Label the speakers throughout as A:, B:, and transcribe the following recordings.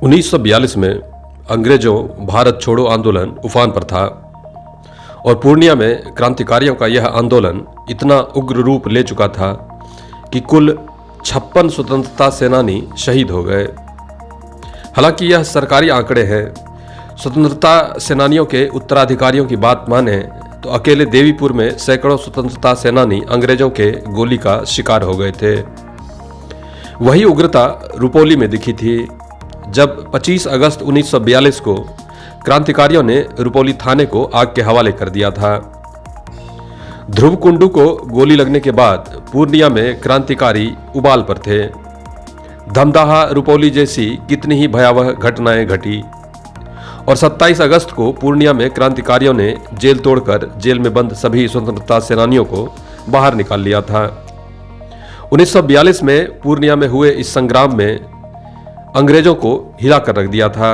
A: 1942 में अंग्रेजों भारत छोड़ो आंदोलन उफान पर था और पूर्णिया में क्रांतिकारियों का यह आंदोलन इतना उग्र रूप ले चुका था कि कुल 56 स्वतंत्रता सेनानी शहीद हो गए। हालांकि यह सरकारी आंकड़े हैं। स्वतंत्रता सेनानियों के उत्तराधिकारियों की बात माने तो अकेले देवीपुर में सैकड़ों स्वतंत्रता सेनानी अंग्रेजों के गोली का शिकार हो गए थे। वही उग्रता रुपौली में दिखी थी जब 25 अगस्त 1942 को क्रांतिकारियों ने रुपौली थाने को आग के हवाले कर दिया था। ध्रुव कुंडू को गोली लगने के बाद पूर्णिया में क्रांतिकारी उबाल पर थे। धमदाहा रुपौली जैसी कितनी ही भयावह घटनाएं घटी और 27 अगस्त को पूर्णिया में क्रांतिकारियों ने जेल तोड़कर जेल में बंद सभी स्वतंत्रता सेनानियों को बाहर निकाल लिया था। 1942 में पूर्णिया में हुए इस संग्राम में अंग्रेजों को हिला कर रख दिया था,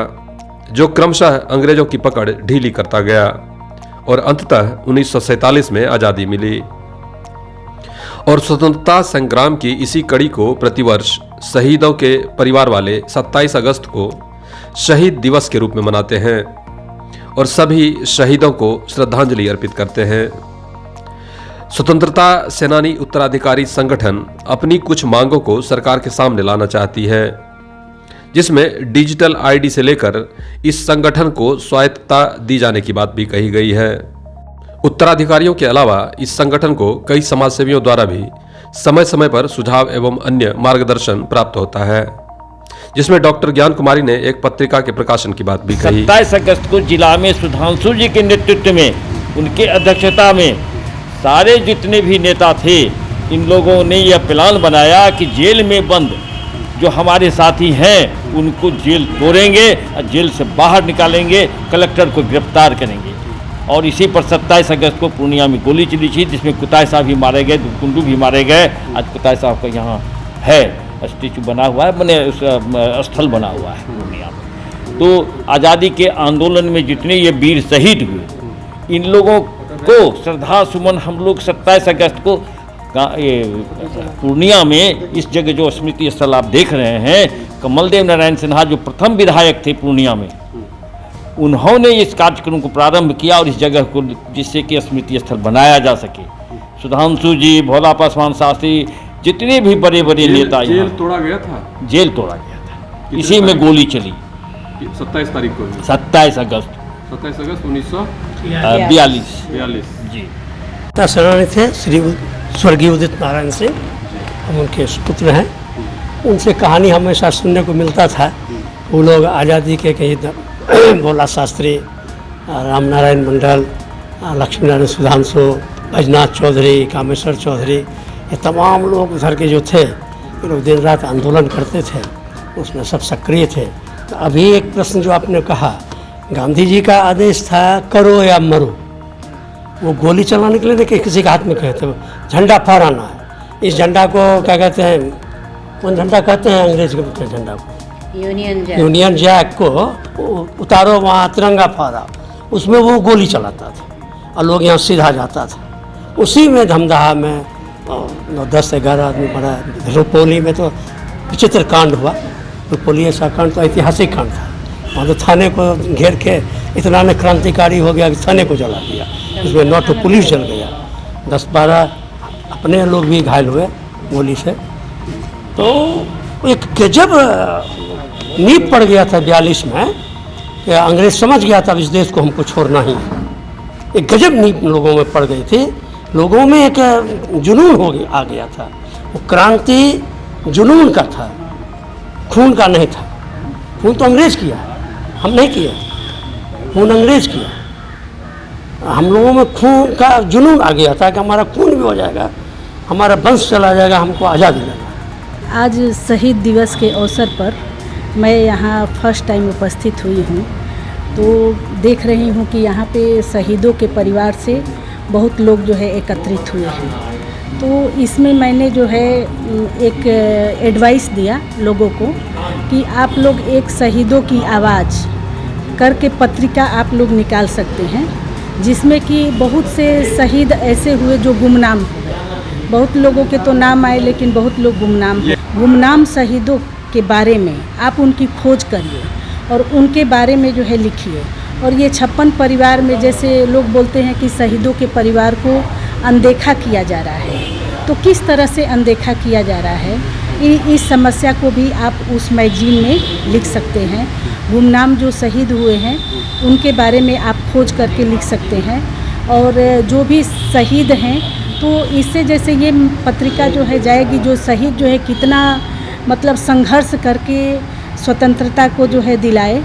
A: जो क्रमशः अंग्रेजों की पकड़ ढीली करता गया और अंततः 1947 में आज़ादी मिली। और स्वतंत्रता संग्राम की इसी कड़ी को प्रतिवर्ष शहीदों के परिवार वाले 27 अगस्त को शहीद दिवस के रूप में मनाते हैं और सभी शहीदों को श्रद्धांजलि अर्पित करते हैं। स्वतंत्रता सेनानी उत्तराधिकारी संगठन अपनी कुछ मांगों को सरकार के सामने लाना चाहती है, जिसमें डिजिटल आईडी से लेकर इस संगठन को स्वायत्तता दी जाने की बात भी कही गई है। उत्तराधिकारियों के अलावा इस संगठन को कई समाजसेवियों द्वारा भी समय समय पर सुझाव एवं अन्य मार्गदर्शन प्राप्त होता है, जिसमें डॉक्टर ज्ञान कुमारी ने एक पत्रिका के प्रकाशन की बात भी कही।
B: 27 अगस्त को जिला में सुधांशु जी के नेतृत्व में, उनके अध्यक्षता में सारे जितने भी नेता थे, इन लोगों ने यह प्लान बनाया कि जेल में बंद जो हमारे साथी हैं उनको जेल तोड़ेंगे और जेल से बाहर निकालेंगे, कलेक्टर को गिरफ्तार करेंगे। और इसी पर 27 अगस्त को पूर्णिया में गोली चली थी, जिसमें कुताई साहब भी मारे गए, कुंडू भी मारे गए। आज कुताई साहब का यहाँ है स्टेचू बना हुआ है, बने स्थल बना हुआ है पूर्णिया में। तो आज़ादी के आंदोलन में जितने ये वीर शहीद हुए, इन लोगों को श्रद्धा सुमन हम लोग 27 अगस्त को पूर्णिया में इस जगह जो स्मृति स्थल आप देख रहे हैं, कमलदेव नारायण सिन्हा जो प्रथम विधायक थे पूर्णिया में, उन्होंने इस कार्यक्रम को प्रारंभ किया और इस जगह को जिससे कि स्मृति स्थल बनाया जा सके। सुधांशु जी, भोला पासवान शास्त्री, जितने भी बड़े बड़े नेता,
A: जेल तोड़ा गया था।
B: जेल तोड़ा गया था, इसी में गोली चली
A: 27 तारीख को,
B: 27 अगस्त
A: 1942
B: जी।
C: सेनानी थे श्री स्वर्गीय उदित नारायण सिंह, हम उनके सुपुत्र हैं। उनसे कहानी हमेशा सुनने को मिलता था। वो लोग आज़ादी के कई भोला शास्त्री, राम नारायण मंडल, लक्ष्मी नारायण सुधांशु, बैजनाथ चौधरी, कामेश्वर चौधरी, ये तमाम लोग उधर के जो थे, ये लोग दिन रात आंदोलन करते थे, उसमें सब सक्रिय थे। तो अभी एक प्रश्न जो आपने कहा, गांधी जी का आदेश था करो या मरो। वो गोली चलाने के लिए देखिए किसी के हाथ में कहते हैं झंडा फहराना है। इस झंडा को क्या कहते हैं, कौन झंडा कहते हैं अंग्रेज के झंडा को? यूनियन जैक को उतारो, वहाँ तिरंगा फहराओ। उसमें वो गोली चलाता था और लोग यहाँ सीधा जाता था। उसी में धमदाहा में 10-11 आदमी पड़ा। रुपौली में तो विचित्र कांड हुआ। रुपौली ऐसा कांड तो ऐतिहासिक कांड था। वहाँ तो थाने को घेर के इतना ने क्रांतिकारी हो गया कि थाने को जला दिया, उसमें 9 पुलिस जल गया, 10-12 अपने लोग भी घायल हुए गोली से। तो एक गजब नींव पड़ गया था 42 में कि अंग्रेज समझ गया था इस देश को हमको छोड़ना ही है। एक गजब नींव लोगों में पड़ गई थी। लोगों में एक जुनून आ गया था। वो क्रांति जुनून का था, खून का नहीं था। खून तो अंग्रेज किया, हम नहीं किया। खून अंग्रेज किया। हम लोगों में खून का जुनून आ गया था कि हमारा खून भी हो जाएगा, हमारा वंश चला जाएगा, हमको आज़ादी मिलेगा।
D: आज शहीद दिवस के अवसर पर मैं यहाँ फर्स्ट टाइम उपस्थित हुई हूँ, तो देख रही हूँ कि यहाँ पे शहीदों के परिवार से बहुत लोग जो है एकत्रित हुए हैं। तो इसमें मैंने जो है एक एडवाइस दिया लोगों को कि आप लोग एक शहीदों की आवाज़ करके पत्रिका आप लोग निकाल सकते हैं, जिसमें कि बहुत से शहीद ऐसे हुए जो गुमनाम हो गए। बहुत लोगों के तो नाम आए लेकिन बहुत लोग गुमनाम हुए। गुमनाम शहीदों के बारे में आप उनकी खोज करिए और उनके बारे में जो है लिखिए। और ये 56 परिवार में जैसे लोग बोलते हैं कि शहीदों के परिवार को अनदेखा किया जा रहा है, तो किस तरह से अनदेखा किया जा रहा है, इस समस्या को भी आप उस मैगजीन में लिख सकते हैं। गुमनाम जो शहीद हुए हैं उनके बारे में आप खोज करके लिख सकते हैं। और जो भी शहीद हैं तो इससे जैसे ये पत्रिका जो है जाएगी, जो शहीद जो है कितना मतलब संघर्ष करके स्वतंत्रता को जो है दिलाए,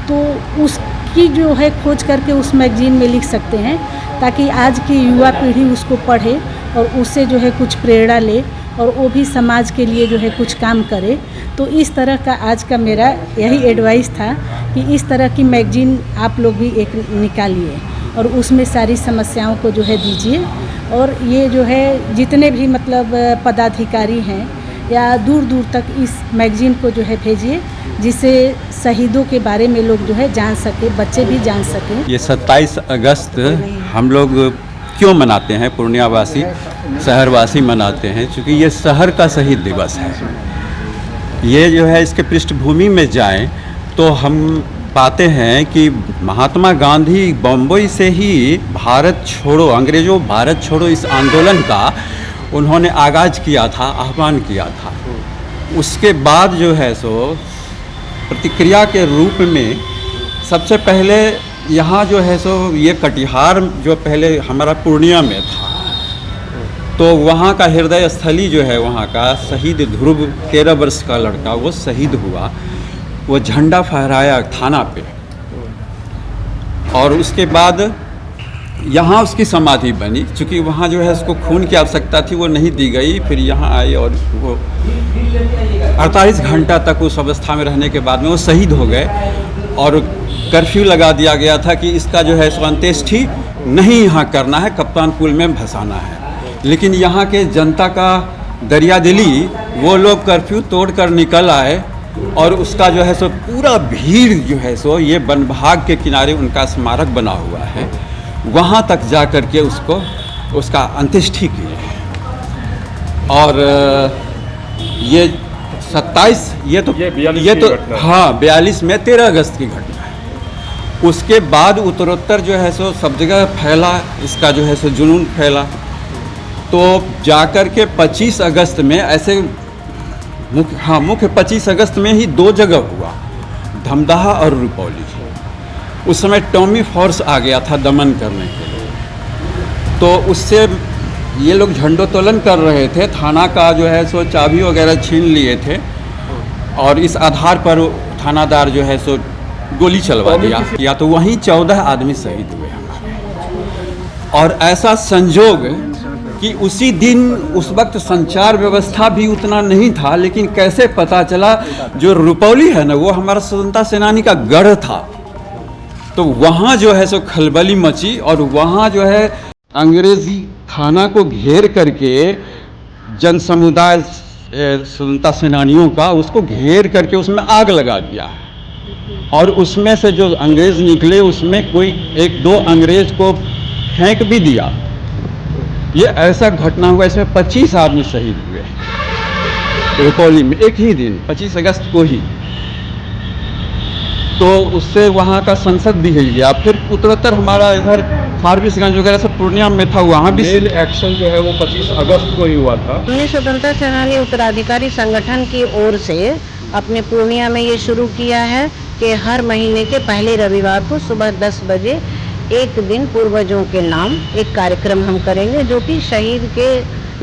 D: तो उसकी जो है खोज करके उस मैगजीन में लिख सकते हैं, ताकि आज की युवा पीढ़ी उसको पढ़े और उससे जो है कुछ प्रेरणा ले और वो भी समाज के लिए जो है कुछ काम करे। तो इस तरह का आज का मेरा यही एडवाइस था कि इस तरह की मैगजीन आप लोग भी एक निकालिए और उसमें सारी समस्याओं को जो है दीजिए। और ये जो है जितने भी मतलब पदाधिकारी हैं या दूर दूर तक इस मैगजीन को जो है भेजिए, जिससे शहीदों के बारे में लोग जो है जान सके, बच्चे भी जान सकें।
E: ये 27 अगस्त हम लोग क्यों मनाते हैं, पूर्णियावासी शहरवासी मनाते हैं, क्योंकि ये शहर का शहीद दिवस है। ये जो है इसके पृष्ठभूमि में जाएं तो हम पाते हैं कि महात्मा गांधी बम्बई से ही भारत छोड़ो, अंग्रेजों भारत छोड़ो इस आंदोलन का उन्होंने आगाज़ किया था, आह्वान किया था। उसके बाद जो है सो प्रतिक्रिया के रूप में सबसे पहले यहाँ जो है सो ये कटिहार जो पहले हमारा पूर्णिया में था, तो वहाँ का हृदय स्थली जो है वहाँ का शहीद ध्रुव 13 वर्ष का लड़का वो शहीद हुआ, वो झंडा फहराया थाना पे। और उसके बाद यहाँ उसकी समाधि बनी, चूँकि वहाँ जो है उसको खून की आवश्यकता थी, वो नहीं दी गई। फिर यहाँ आए और वो 48 घंटा तक उस अवस्था में रहने के बाद में वो शहीद हो गए और कर्फ्यू लगा दिया गया था कि इसका जो है सो अंत्येष्टि नहीं यहाँ करना है, कप्तान पुल में भसाना है। लेकिन यहाँ के जनता का दरियादिली, वो लोग कर्फ्यू तोड़कर निकल आए और उसका जो है सो पूरा भीड़ जो है सो ये बनभाग के किनारे उनका स्मारक बना हुआ है, वहाँ तक जा कर के उसका अंत्येष्टि किए। और ये 27 ये तो 42 में 13 अगस्त की घटना है। उसके बाद उत्तरोत्तर जो है सो सब जगह फैला, इसका जो है सो जुनून फैला। तो जाकर के 25 अगस्त में ऐसे मुख्य 25 अगस्त में ही 2 जगह हुआ, धमदाहा और रुपौली। उस समय टॉमी फोर्स आ गया था दमन करने के लिए, तो उससे ये लोग झंडोत्तोलन कर रहे थे, थाना का जो है सो चाबी वगैरह छीन लिए थे और इस आधार पर थानादार जो है सो गोली चलवा दिया, या तो वहीं 14 आदमी शहीद हुए हमारे। और ऐसा संजोग कि उसी दिन उस वक्त संचार व्यवस्था भी उतना नहीं था, लेकिन कैसे पता चला, जो रुपौली है ना वो हमारा स्वतंत्रता सेनानी का गढ़ था, तो वहाँ जो है सो खलबली मची और वहाँ जो है अंग्रेजी थाना को घेर करके जन समुदाय स्वतंत्रता सेनानियों का उसको घेर करके उसमें आग लगा दिया। और उसमें से जो अंग्रेज निकले उसमें कोई 1-2 अंग्रेज को फेंक भी दिया। ये ऐसा घटना हुआ, इसमें 25 आदमी शहीद हुए रुपौली में एक ही दिन, 25 अगस्त को ही। तो उससे वहाँ का संसद भी हिल गया। फिर उत्तरोत्तर हमारा इधर फारबिसगंज वगैरह सब पूर्णिया में था, वहाँ भी
A: एक्शन जो है वो 25 अगस्त को ही हुआ था।
F: हमने स्वतंत्रता सेनानी उत्तराधिकारी संगठन की ओर से अपने पूर्णिया में ये शुरू किया है कि हर महीने के पहले रविवार को सुबह 10 बजे एक दिन पूर्वजों के नाम एक कार्यक्रम हम करेंगे, जो कि शहीद के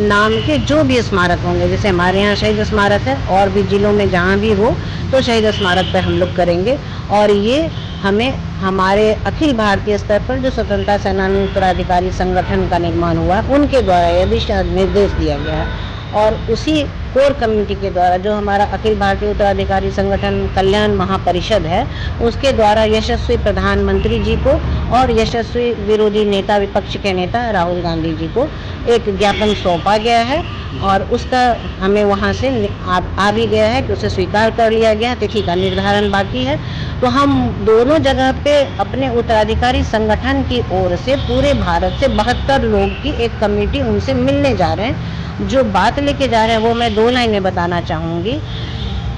F: नाम के जो भी स्मारक होंगे, जैसे हमारे यहाँ शहीद स्मारक है और भी जिलों में जहाँ भी हो, तो शहीद स्मारक पर हम लोग करेंगे। और ये हमें हमारे अखिल भारतीय स्तर पर जो स्वतंत्रता सेनानी उत्तराधिकारी संगठन का निर्माण हुआ, उनके द्वारा यह दिशा निर्देश दिया गया है। और उसी कोर कमेटी के द्वारा जो हमारा अखिल भारतीय उत्तराधिकारी संगठन कल्याण महापरिषद है, उसके द्वारा यशस्वी प्रधानमंत्री जी को और यशस्वी विरोधी नेता, विपक्ष के नेता राहुल गांधी जी को एक ज्ञापन सौंपा गया है और उसका हमें वहाँ से आ भी गया है कि उसे स्वीकार कर लिया गया। तिथि का निर्धारण बाकी है। तो हम दोनों जगह पे अपने उत्तराधिकारी संगठन की ओर से पूरे भारत से 72 लोग की एक कमेटी उनसे मिलने जा रहे हैं। जो बात लेके जा रहे हैं वो मैं 2 लाइन में बताना चाहूँगी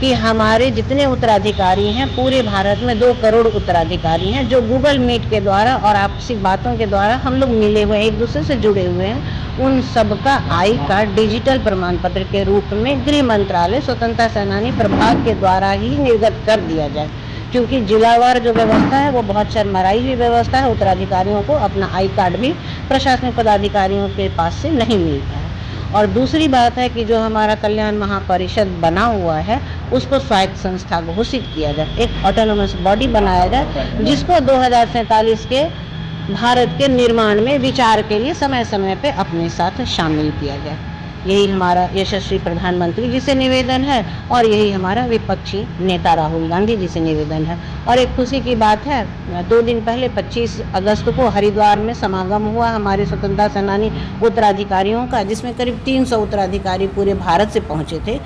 F: कि हमारे जितने उत्तराधिकारी हैं, पूरे भारत में 2 करोड़ उत्तराधिकारी हैं, जो गूगल मीट के द्वारा और आपसी बातों के द्वारा हम लोग मिले हुए हैं, एक दूसरे से जुड़े हुए हैं। उन सबका आई कार्ड डिजिटल प्रमाण पत्र के रूप में गृह मंत्रालय स्वतंत्रता सेनानी प्रभाग के द्वारा ही निर्गत कर दिया जाए, क्योंकि जिलावार जो व्यवस्था है वो बहुत शर्मराई हुई व्यवस्था है। उत्तराधिकारियों को अपना आई कार्ड भी प्रशासनिक पदाधिकारियों के पास से नहीं मिलता है। और दूसरी बात है कि जो हमारा कल्याण महापरिषद बना हुआ है उसको स्वायत्त संस्था घोषित किया जाए, एक ऑटोनोमस बॉडी बनाया जाए, जिसको 2047 के भारत के निर्माण में विचार के लिए समय समय पे अपने साथ शामिल किया जाए। यही हमारा यशस्वी प्रधानमंत्री जी से निवेदन है और यही हमारा विपक्षी नेता राहुल गांधी जी से निवेदन है। और एक खुशी की बात है, 2 दिन पहले 25 अगस्त को हरिद्वार में समागम हुआ हमारे स्वतंत्रता सेनानी उत्तराधिकारियों का, जिसमें करीब 300 उत्तराधिकारी पूरे भारत से पहुंचे थे।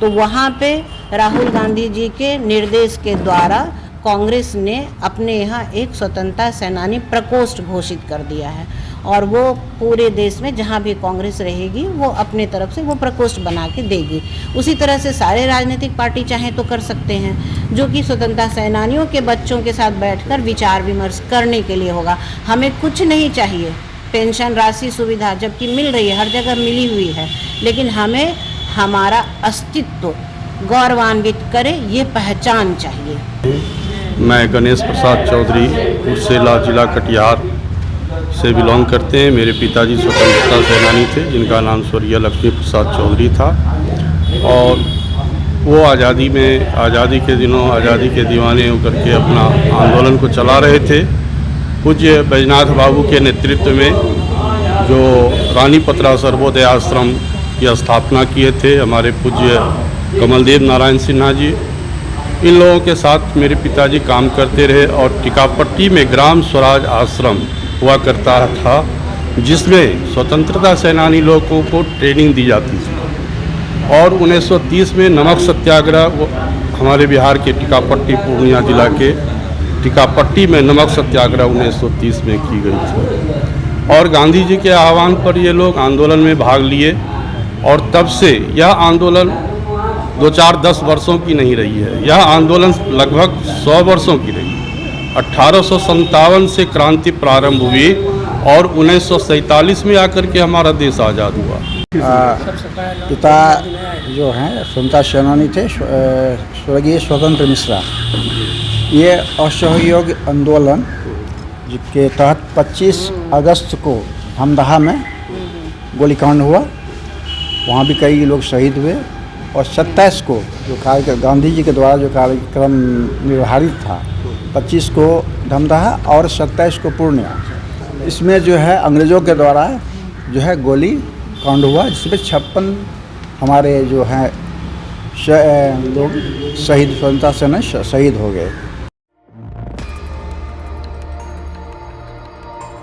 F: तो वहाँ पे राहुल गांधी जी के निर्देश के द्वारा कांग्रेस ने अपने यहाँ एक स्वतंत्रता सेनानी प्रकोष्ठ घोषित कर दिया है और वो पूरे देश में जहाँ भी कांग्रेस रहेगी वो अपने तरफ से वो प्रकोष्ठ बना के देगी। उसी तरह से सारे राजनीतिक पार्टी चाहें तो कर सकते हैं, जो कि स्वतंत्रता सेनानियों के बच्चों के साथ बैठकर विचार विमर्श करने के लिए होगा। हमें कुछ नहीं चाहिए, पेंशन राशि सुविधा जबकि मिल रही है, हर जगह मिली हुई है, लेकिन हमें हमारा अस्तित्व गौरवान्वित करे ये पहचान चाहिए।
G: मैं गणेश प्रसाद चौधरी कुर्सेला जिला कटिहार से बिलोंग करते हैं। मेरे पिताजी स्वतंत्रता सेनानी थे जिनका नाम स्वर्गीय लक्ष्मी प्रसाद चौधरी था और वो आज़ादी के दिनों आज़ादी के दीवाने होकर के अपना आंदोलन को चला रहे थे। पूज्य बैजनाथ बाबू के नेतृत्व में जो रानी पत्रा सर्वोदय आश्रम की स्थापना किए थे हमारे पूज्य कमलदेव नारायण सिन्हा जी, इन लोगों के साथ मेरे पिताजी काम करते रहे और टिकापट्टी में ग्राम स्वराज आश्रम हुआ करता था, जिसमें स्वतंत्रता सेनानी लोगों को ट्रेनिंग दी जाती थी। और 1930 में नमक सत्याग्रह हमारे बिहार के टिकापट्टी पूर्णिया जिला के टिकापट्टी में नमक सत्याग्रह 1930 में की गई थी और गांधी जी के आह्वान पर ये लोग आंदोलन में भाग लिए और तब से यह आंदोलन 2-4-10 वर्षों की नहीं रही है, यह आंदोलन लगभग 100 वर्षों की रही। 1857 से क्रांति प्रारंभ हुई और 1947 में आकर के हमारा देश आज़ाद हुआ।
H: पिता जो हैं स्वतंत्रता सेनानी थे स्वर्गीय स्वतंत्र मिश्रा। ये असहयोग आंदोलन जिसके तहत 25 अगस्त को धमदाहा में गोलीकांड हुआ, वहाँ भी कई लोग शहीद हुए और 27 को जो गांधी जी के द्वारा जो कार्यक्रम निर्धारित था, 25 को धमदाहा और 27 को पूर्णिया, इसमें जो है अंग्रेज़ों के द्वारा जो है गोली कांड हुआ, जिसमें 56 हमारे जो हैं लोग शहीद स्वतंत्रता सेनानी शहीद हो गए।